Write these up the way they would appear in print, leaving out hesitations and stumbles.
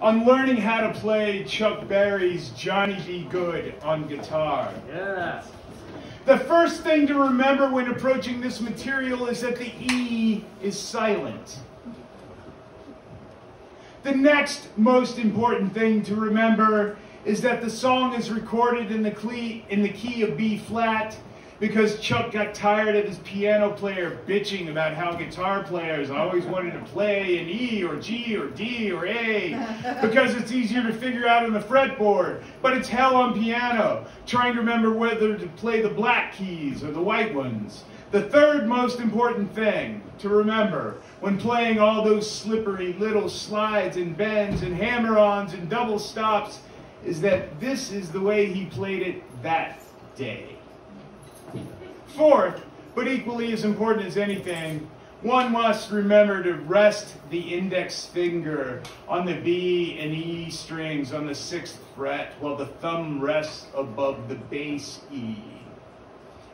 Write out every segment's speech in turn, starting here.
on learning how to play Chuck Berry's Johnny Be Good on guitar. Yes. The first thing to remember when approaching this material is that the E is silent. The next most important thing to remember is that the song is recorded in the key of B flat because Chuck got tired of his piano player bitching about how guitar players always wanted to play in E or G or D or A because it's easier to figure out on the fretboard, but it's hell on piano, trying to remember whether to play the black keys or the white ones. The third most important thing to remember when playing all those slippery little slides and bends and hammer-ons and double stops is that this is the way he played it that day. Fourth, but equally as important as anything, one must remember to rest the index finger on the B and E strings on the 6th fret while the thumb rests above the bass E.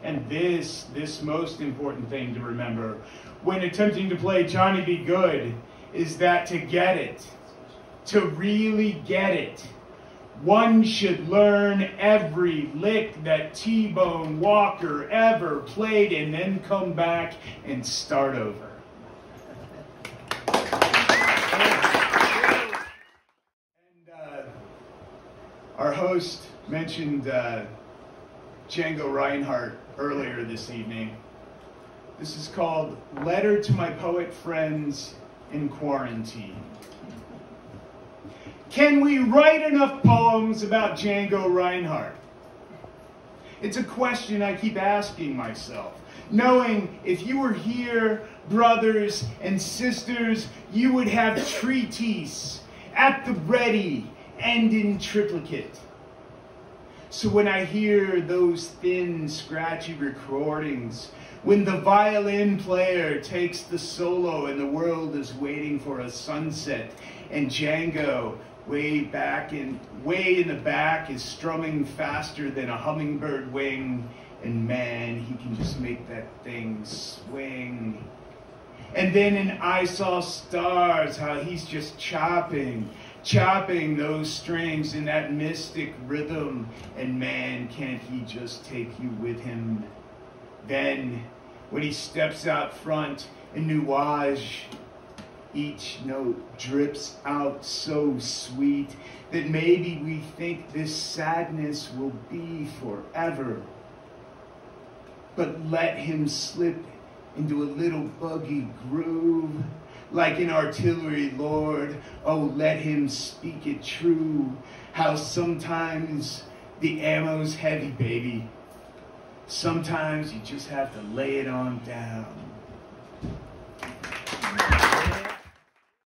And this most important thing to remember when attempting to play Johnny Be Good is that to get it, to really get it, one should learn every lick that T-Bone Walker ever played and then come back and start over. And our host mentioned Django Reinhardt earlier this evening. This is called Letter to My Poet Friends in Quarantine. Can we write enough poems about Django Reinhardt? It's a question I keep asking myself, knowing if you were here, brothers and sisters, you would have treatise at the ready and in triplicate. So when I hear those thin, scratchy recordings, when the violin player takes the solo and the world is waiting for a sunset, and Django, way in the back, is strumming faster than a hummingbird wing, and man, he can just make that thing swing. And then in I Saw Stars, how he's just chopping those strings in that mystic rhythm, and man, can't he just take you with him. Then, when he steps out front in Nuage, each note drips out so sweet that maybe we think this sadness will be forever. But let him slip into a little buggy groove, like an artillery lord. Oh, let him speak it true, how sometimes the ammo's heavy, baby. Sometimes you just have to lay it on down.